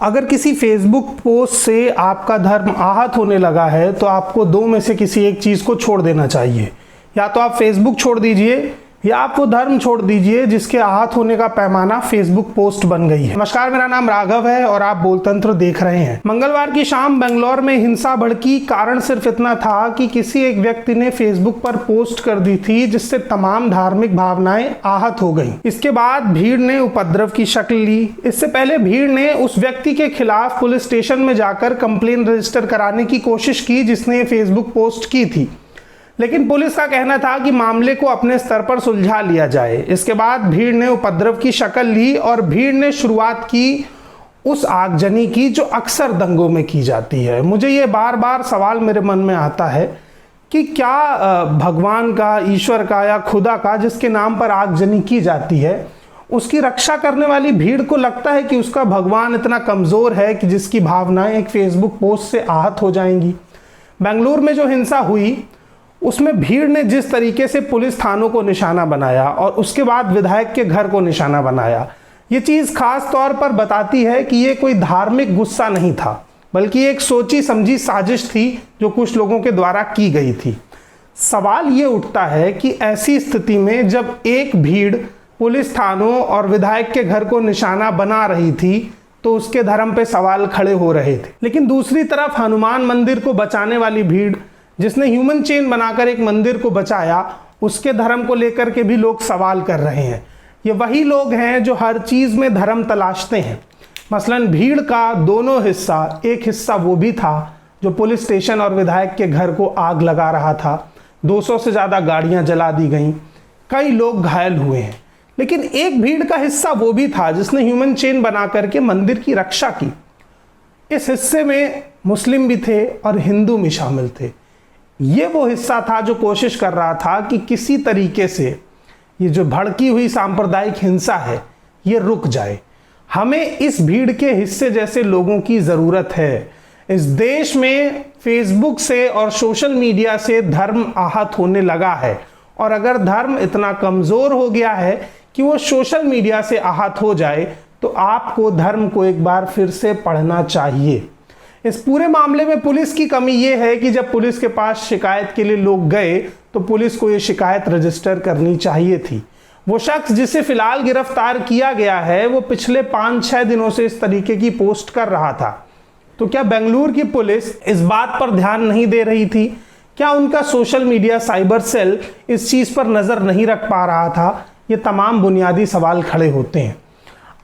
अगर किसी Facebook post से आपका धर्म आहत होने लगा है तो आपको दो में से किसी एक चीज़ को छोड़ देना चाहिए। या तो आप फेसबुक छोड़ दीजिए या आप वो धर्म छोड़ दीजिए जिसके आहत होने का पैमाना फेसबुक पोस्ट बन गई है। नमस्कार, मेरा नाम राघव है और आप बोलतंत्र देख रहे हैं। मंगलवार की शाम बेंगलोर में हिंसा भड़की। कारण सिर्फ इतना था कि किसी एक व्यक्ति ने फेसबुक पर पोस्ट कर दी थी जिससे तमाम धार्मिक भावनाएं आहत हो गईं। इसके बाद भीड़ ने उपद्रव की शक्ल ली। इससे पहले भीड़ ने उस व्यक्ति के खिलाफ पुलिस स्टेशन में जाकर कंप्लेन रजिस्टर कराने की कोशिश की जिसने ये फेसबुक पोस्ट की थी, लेकिन पुलिस का कहना था कि मामले को अपने स्तर पर सुलझा लिया जाए। इसके बाद भीड़ ने उपद्रव की शक्ल ली और भीड़ ने शुरुआत की उस आगजनी की जो अक्सर दंगों में की जाती है। मुझे ये बार बार सवाल मेरे मन में आता है कि क्या भगवान का, ईश्वर का या खुदा का जिसके नाम पर आगजनी की जाती है, उसकी रक्षा करने वाली भीड़ को लगता है कि उसका भगवान इतना कमज़ोर है कि जिसकी भावनाएं एक फेसबुक पोस्ट से आहत हो जाएंगी। बेंगलुरु में जो हिंसा हुई उसमें भीड़ ने जिस तरीके से पुलिस थानों को निशाना बनाया और उसके बाद विधायक के घर को निशाना बनाया, ये चीज़ खास तौर पर बताती है कि ये कोई धार्मिक गुस्सा नहीं था, बल्कि एक सोची समझी साजिश थी जो कुछ लोगों के द्वारा की गई थी। सवाल ये उठता है कि ऐसी स्थिति में जब एक भीड़ पुलिस थानों और विधायक के घर को निशाना बना रही थी तो उसके धर्म पे सवाल खड़े हो रहे थे, लेकिन दूसरी तरफ हनुमान मंदिर को बचाने वाली भीड़ जिसने ह्यूमन चेन बनाकर एक मंदिर को बचाया, उसके धर्म को लेकर के भी लोग सवाल कर रहे हैं। ये वही लोग हैं जो हर चीज़ में धर्म तलाशते हैं। मसलन भीड़ का दोनों हिस्सा, एक हिस्सा वो भी था जो पुलिस स्टेशन और विधायक के घर को आग लगा रहा था। 200 से ज़्यादा गाड़ियां जला दी गईं, कई लोग घायल हुए हैं। लेकिन एक भीड़ का हिस्सा वो भी था जिसने ह्यूमन चेन बना करके मंदिर की रक्षा की। इस हिस्से में मुस्लिम भी थे और हिंदू भी शामिल थे। ये वो हिस्सा था जो कोशिश कर रहा था कि किसी तरीके से ये जो भड़की हुई सांप्रदायिक हिंसा है ये रुक जाए। हमें इस भीड़ के हिस्से जैसे लोगों की ज़रूरत है। इस देश में फेसबुक से और सोशल मीडिया से धर्म आहत होने लगा है, और अगर धर्म इतना कमज़ोर हो गया है कि वो सोशल मीडिया से आहत हो जाए तो आपको धर्म को एक बार फिर से पढ़ना चाहिए। इस पूरे मामले में पुलिस की कमी यह है कि जब पुलिस के पास शिकायत के लिए लोग गए तो पुलिस को यह शिकायत रजिस्टर करनी चाहिए थी। वो शख्स जिसे फिलहाल गिरफ्तार किया गया है वो पिछले 5-6 दिनों से इस तरीके की पोस्ट कर रहा था। तो क्या बेंगलुरु की पुलिस इस बात पर ध्यान नहीं दे रही थी? क्या उनका सोशल मीडिया साइबर सेल इस चीज़ पर नज़र नहीं रख पा रहा था? ये तमाम बुनियादी सवाल खड़े होते हैं।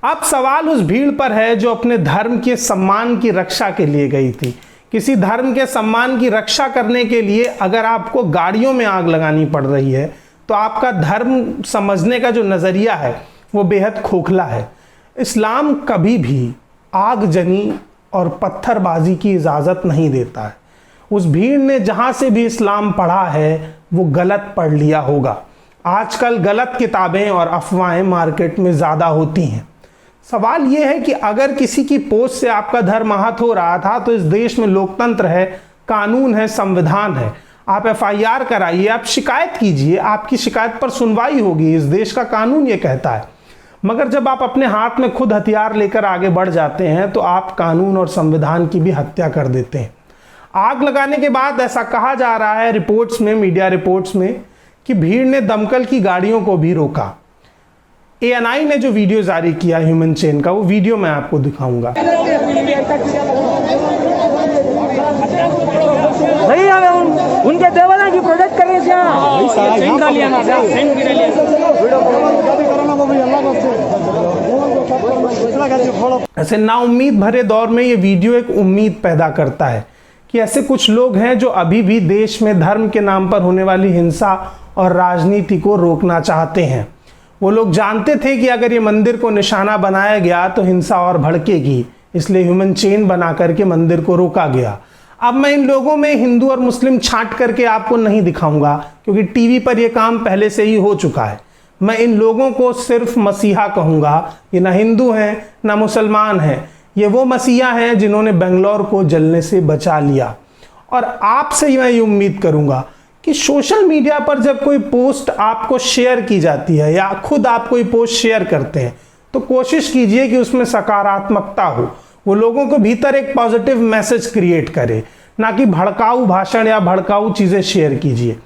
अब सवाल उस भीड़ पर है जो अपने धर्म के सम्मान की रक्षा के लिए गई थी। किसी धर्म के सम्मान की रक्षा करने के लिए अगर आपको गाड़ियों में आग लगानी पड़ रही है तो आपका धर्म समझने का जो नज़रिया है वो बेहद खोखला है। इस्लाम कभी भी आगजनी और पत्थरबाजी की इजाज़त नहीं देता है। उस भीड़ ने जहाँ से भी इस्लाम पढ़ा है वो गलत पढ़ लिया होगा। आजकल गलत किताबें और अफवाहें मार्केट में ज़्यादा होती हैं। सवाल यह है कि अगर किसी की पोस्ट से आपका धर्म आहत हो रहा था तो इस देश में लोकतंत्र है, कानून है, संविधान है। आप FIR कराइए, आप शिकायत कीजिए, आपकी शिकायत पर सुनवाई होगी। इस देश का कानून ये कहता है। मगर जब आप अपने हाथ में खुद हथियार लेकर आगे बढ़ जाते हैं तो आप कानून और संविधान की भी हत्या कर देते हैं। आग लगाने के बाद ऐसा कहा जा रहा है रिपोर्ट्स में, मीडिया रिपोर्ट्स में, कि भीड़ ने दमकल की गाड़ियों को भी रोका। ANI ने जो वीडियो जारी किया ह्यूमन चेन का, वो वीडियो मैं आपको दिखाऊंगा। नहीं, हमें उनके देवालय की प्रोटेक्ट करने से ऐसे नाउम्मीद भरे दौर में ये वीडियो एक उम्मीद पैदा करता है कि ऐसे कुछ लोग हैं जो अभी भी देश में धर्म के नाम पर होने वाली हिंसा और राजनीति को रोकना चाहते हैं। वो लोग जानते थे कि अगर ये मंदिर को निशाना बनाया गया तो हिंसा और भड़केगी, इसलिए ह्यूमन चेन बना करके मंदिर को रोका गया। अब मैं इन लोगों में हिंदू और मुस्लिम छांट करके आपको नहीं दिखाऊंगा क्योंकि टीवी पर यह काम पहले से ही हो चुका है। मैं इन लोगों को सिर्फ मसीहा कहूँगा। ये ना हिंदू हैं ना मुसलमान हैं, ये वो मसीहा हैं जिन्होंने बेंगलोर को जलने से बचा लिया। और आपसे मैं ये उम्मीद करूँगा कि सोशल मीडिया पर जब कोई पोस्ट आपको शेयर की जाती है या खुद आप कोई पोस्ट शेयर करते हैं तो कोशिश कीजिए कि उसमें सकारात्मकता हो, वो लोगों को भीतर एक पॉजिटिव मैसेज क्रिएट करे, ना कि भड़काऊ भाषण या भड़काऊ चीज़ें शेयर कीजिए।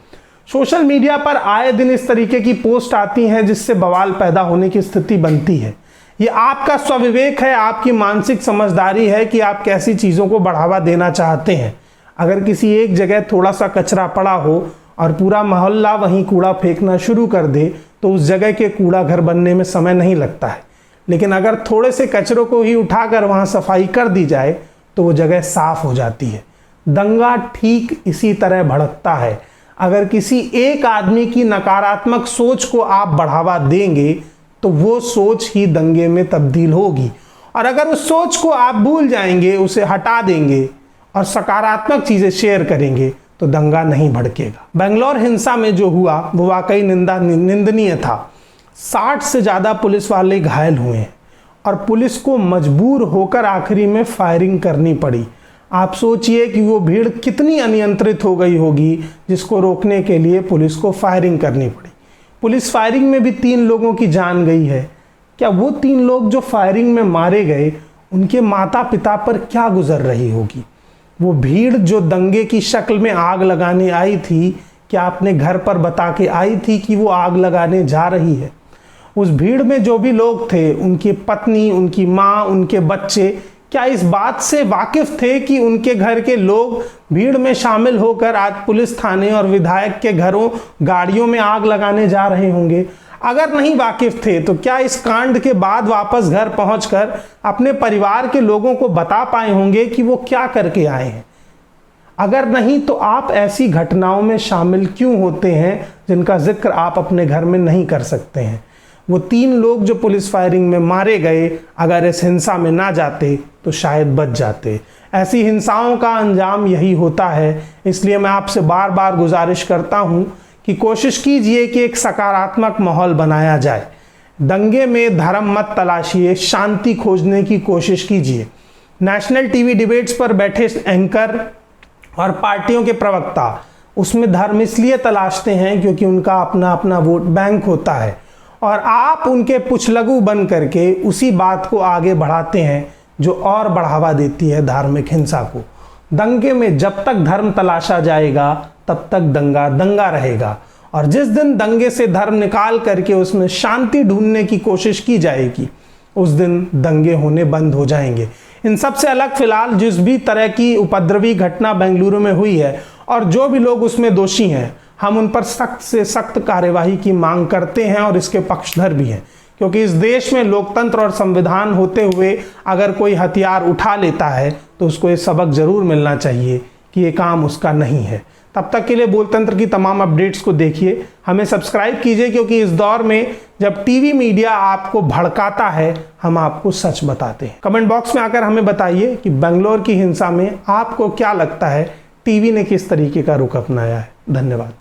सोशल मीडिया पर आए दिन इस तरीके की पोस्ट आती हैं जिससे बवाल पैदा होने की स्थिति बनती है। ये आपका स्वविवेक है, आपकी मानसिक समझदारी है कि आप कैसी चीज़ों को बढ़ावा देना चाहते हैं। अगर किसी एक जगह थोड़ा सा कचरा पड़ा हो और पूरा मोहल्ला वहीं कूड़ा फेंकना शुरू कर दे तो उस जगह के कूड़ा घर बनने में समय नहीं लगता है, लेकिन अगर थोड़े से कचरों को ही उठाकर वहाँ सफाई कर दी जाए तो वो जगह साफ हो जाती है। दंगा ठीक इसी तरह भड़कता है। अगर किसी एक आदमी की नकारात्मक सोच को आप बढ़ावा देंगे तो वो सोच ही दंगे में तब्दील होगी, और अगर उस सोच को आप भूल जाएंगे, उसे हटा देंगे और सकारात्मक चीज़ें शेयर करेंगे तो दंगा नहीं भड़केगा। बेंगलोर हिंसा में जो हुआ वो वाकई निंदनीय था। 60 से ज़्यादा पुलिस वाले घायल हुए हैं और पुलिस को मजबूर होकर आखिरी में फायरिंग करनी पड़ी। आप सोचिए कि वो भीड़ कितनी अनियंत्रित हो गई होगी जिसको रोकने के लिए पुलिस को फायरिंग करनी पड़ी। पुलिस फायरिंग में भी 3 लोगों की जान गई है। क्या वो 3 लोग जो फायरिंग में मारे गए उनके माता पिता पर क्या गुजर रही होगी? वो भीड़ जो दंगे की शक्ल में आग लगाने आई थी, क्या अपने घर पर बता के आई थी कि वो आग लगाने जा रही है? उस भीड़ में जो भी लोग थे, उनकी पत्नी, उनकी माँ, उनके बच्चे, क्या इस बात से वाकिफ थे कि उनके घर के लोग भीड़ में शामिल होकर आज पुलिस थाने और विधायक के घरों, गाड़ियों में आग लगाने जा रहे होंगे? अगर नहीं वाकिफ थे तो क्या इस कांड के बाद वापस घर पहुंचकर अपने परिवार के लोगों को बता पाए होंगे कि वो क्या करके आए हैं? अगर नहीं तो आप ऐसी घटनाओं में शामिल क्यों होते हैं जिनका जिक्र आप अपने घर में नहीं कर सकते हैं? वो 3 लोग जो पुलिस फायरिंग में मारे गए, अगर इस हिंसा में ना जाते तो शायद बच जाते। ऐसी हिंसाओं का अंजाम यही होता है। इसलिए मैं आपसे बार बार गुजारिश करता हूं कि कोशिश कीजिए कि एक सकारात्मक माहौल बनाया जाए। दंगे में धर्म मत तलाशिए, शांति खोजने की कोशिश कीजिए। नेशनल टीवी डिबेट्स पर बैठे एंकर और पार्टियों के प्रवक्ता उसमें धर्म इसलिए तलाशते हैं क्योंकि उनका अपना अपना वोट बैंक होता है, और आप उनके पुछलगू बन करके उसी बात को आगे बढ़ाते हैं जो और बढ़ावा देती है धार्मिक हिंसा को। दंगे में जब तक धर्म तलाशा जाएगा तब तक दंगा दंगा रहेगा, और जिस दिन दंगे से धर्म निकाल करके उसमें शांति ढूंढने की कोशिश की जाएगी उस दिन दंगे होने बंद हो जाएंगे। इन सब से अलग फिलहाल जिस भी तरह की उपद्रवी घटना बेंगलुरु में हुई है और जो भी लोग उसमें दोषी हैं, हम उन पर सख्त से सख्त कार्यवाही की मांग करते हैं और इसके पक्षधर भी हैं, क्योंकि इस देश में लोकतंत्र और संविधान होते हुए अगर कोई हथियार उठा लेता है तो उसको ये सबक जरूर मिलना चाहिए कि ये काम उसका नहीं है। तब तक के लिए बोलतंत्र की तमाम अपडेट्स को देखिए, हमें सब्सक्राइब कीजिए, क्योंकि इस दौर में जब टीवी मीडिया आपको भड़काता है हम आपको सच बताते हैं। कमेंट बॉक्स में आकर हमें बताइए कि बेंगलोर की हिंसा में आपको क्या लगता है, टीवी ने किस तरीके का रुख अपनाया है। धन्यवाद।